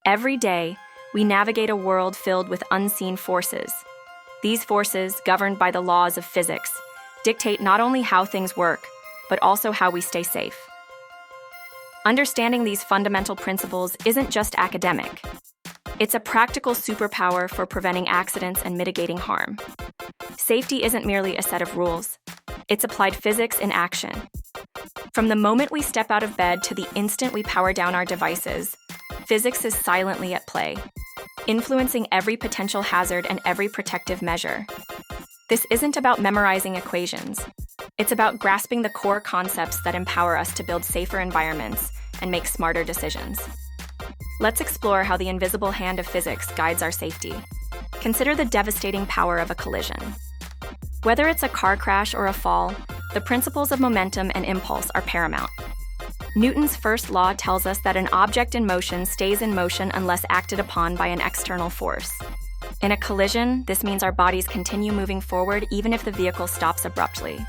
Every day, we navigate a world filled with unseen forces. These forces, governed by the laws of physics, dictate not only how things work, but also how we stay safe. Understanding these fundamental principles isn't just academic. It's a practical superpower for preventing accidents and mitigating harm. Safety isn't merely a set of rules. It's applied physics in action. From the moment we step out of bed to the instant we power down our devices, physics is silently at play, influencing every potential hazard and every protective measure. This isn't about memorizing equations. It's about grasping the core concepts that empower us to build safer environments and make smarter decisions. Let's explore how the invisible hand of physics guides our safety. Consider the devastating power of a collision. Whether it's a car crash or a fall, the principles of momentum and impulse are paramount. Newton's first law tells us that an object in motion stays in motion unless acted upon by an external force. In a collision, this means our bodies continue moving forward even if the vehicle stops abruptly.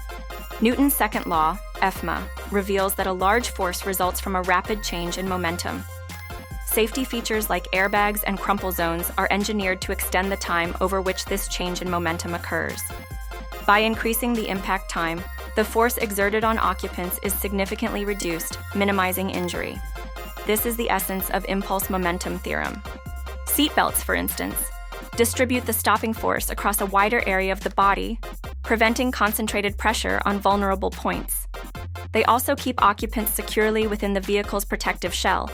Newton's second law, EFMA, reveals that a large force results from a rapid change in momentum. Safety features like airbags and crumple zones are engineered to extend the time over which this change in momentum occurs. By increasing the impact time, the force exerted on occupants is significantly reduced, minimizing injury. This is the essence of impulse momentum theorem. Seatbelts, for instance, distribute the stopping force across a wider area of the body, preventing concentrated pressure on vulnerable points. They also keep occupants securely within the vehicle's protective shell.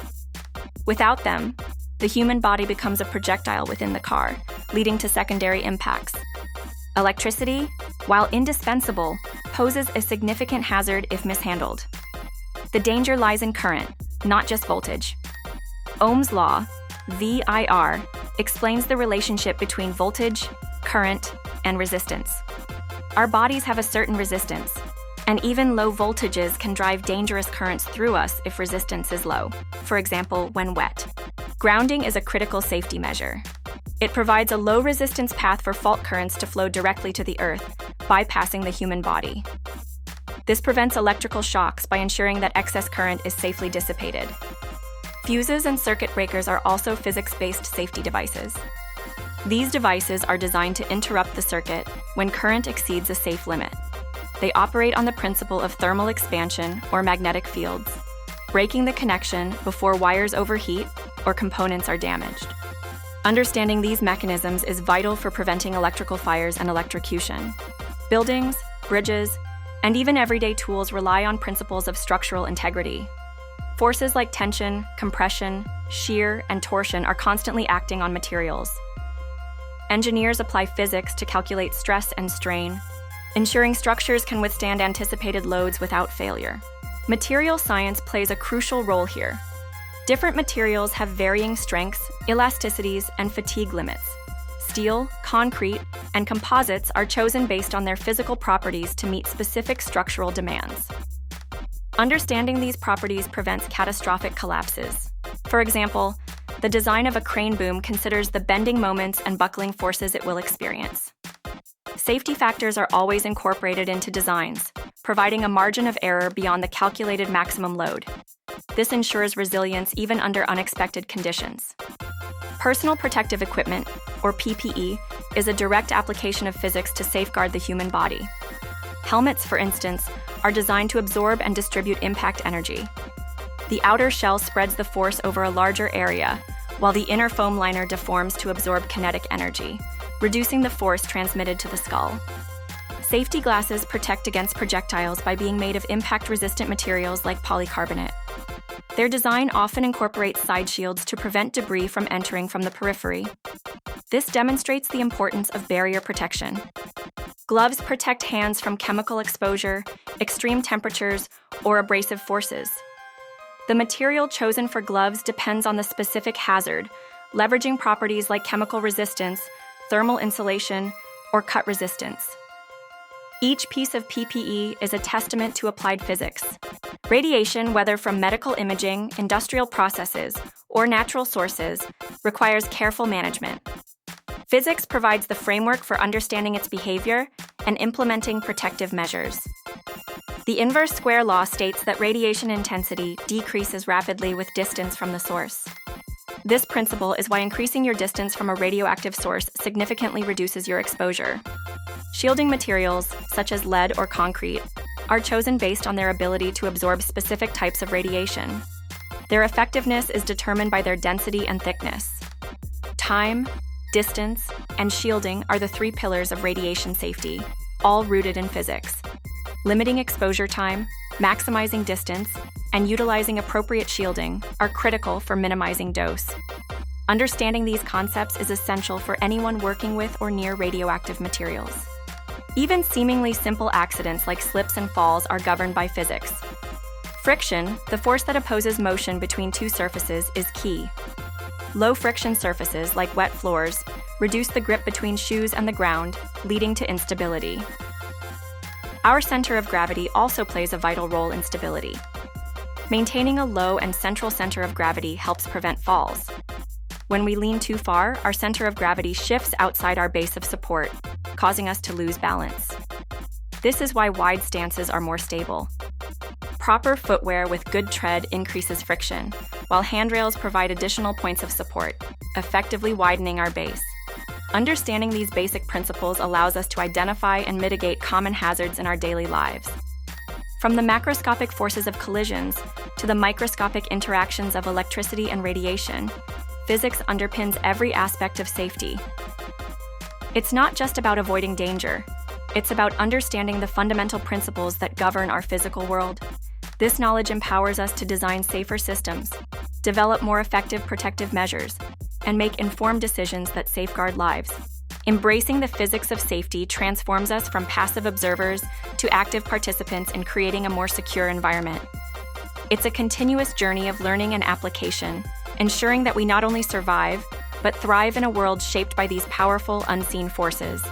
Without them, the human body becomes a projectile within the car, leading to secondary impacts. Electricity, while indispensable, poses a significant hazard if mishandled. The danger lies in current, not just voltage. Ohm's law, VIR, explains the relationship between voltage, current, and resistance. Our bodies have a certain resistance, and even low voltages can drive dangerous currents through us if resistance is low, for example, when wet. Grounding is a critical safety measure. It provides a low-resistance path for fault currents to flow directly to the earth, bypassing the human body. This prevents electrical shocks by ensuring that excess current is safely dissipated. Fuses and circuit breakers are also physics-based safety devices. These devices are designed to interrupt the circuit when current exceeds a safe limit. They operate on the principle of thermal expansion or magnetic fields, breaking the connection before wires overheat or components are damaged. Understanding these mechanisms is vital for preventing electrical fires and electrocution. Buildings, bridges, and even everyday tools rely on principles of structural integrity. Forces like tension, compression, shear, and torsion are constantly acting on materials. Engineers apply physics to calculate stress and strain, ensuring structures can withstand anticipated loads without failure. Material science plays a crucial role here. Different materials have varying strengths, elasticities, and fatigue limits. Steel, concrete, and composites are chosen based on their physical properties to meet specific structural demands. Understanding these properties prevents catastrophic collapses. For example, the design of a crane boom considers the bending moments and buckling forces it will experience. Safety factors are always incorporated into designs, providing a margin of error beyond the calculated maximum load. This ensures resilience even under unexpected conditions. Personal protective equipment, or PPE, is a direct application of physics to safeguard the human body. Helmets, for instance, are designed to absorb and distribute impact energy. The outer shell spreads the force over a larger area, while the inner foam liner deforms to absorb kinetic energy, reducing the force transmitted to the skull. Safety glasses protect against projectiles by being made of impact-resistant materials like polycarbonate. Their design often incorporates side shields to prevent debris from entering from the periphery. This demonstrates the importance of barrier protection. Gloves protect hands from chemical exposure, extreme temperatures, or abrasive forces. The material chosen for gloves depends on the specific hazard, leveraging properties like chemical resistance, thermal insulation, or cut resistance. Each piece of PPE is a testament to applied physics. Radiation, whether from medical imaging, industrial processes, or natural sources, requires careful management. Physics provides the framework for understanding its behavior and implementing protective measures. The inverse square law states that radiation intensity decreases rapidly with distance from the source. This principle is why increasing your distance from a radioactive source significantly reduces your exposure. Shielding materials, such as lead or concrete, are chosen based on their ability to absorb specific types of radiation. Their effectiveness is determined by their density and thickness. Time, distance, and shielding are the three pillars of radiation safety, all rooted in physics. Limiting exposure time, maximizing distance, and utilizing appropriate shielding are critical for minimizing dose. Understanding these concepts is essential for anyone working with or near radioactive materials. Even seemingly simple accidents like slips and falls are governed by physics. Friction, the force that opposes motion between two surfaces, is key. Low friction surfaces, like wet floors, reduce the grip between shoes and the ground, leading to instability. Our center of gravity also plays a vital role in stability. Maintaining a low and central center of gravity helps prevent falls. When we lean too far, our center of gravity shifts outside our base of support, causing us to lose balance. This is why wide stances are more stable. Proper footwear with good tread increases friction, while handrails provide additional points of support, effectively widening our base. Understanding these basic principles allows us to identify and mitigate common hazards in our daily lives. From the macroscopic forces of collisions to the microscopic interactions of electricity and radiation, physics underpins every aspect of safety. It's not just about avoiding danger. It's about understanding the fundamental principles that govern our physical world. This knowledge empowers us to design safer systems, develop more effective protective measures, and make informed decisions that safeguard lives. Embracing the physics of safety transforms us from passive observers to active participants in creating a more secure environment. It's a continuous journey of learning and application, ensuring that we not only survive, but thrive in a world shaped by these powerful, unseen forces.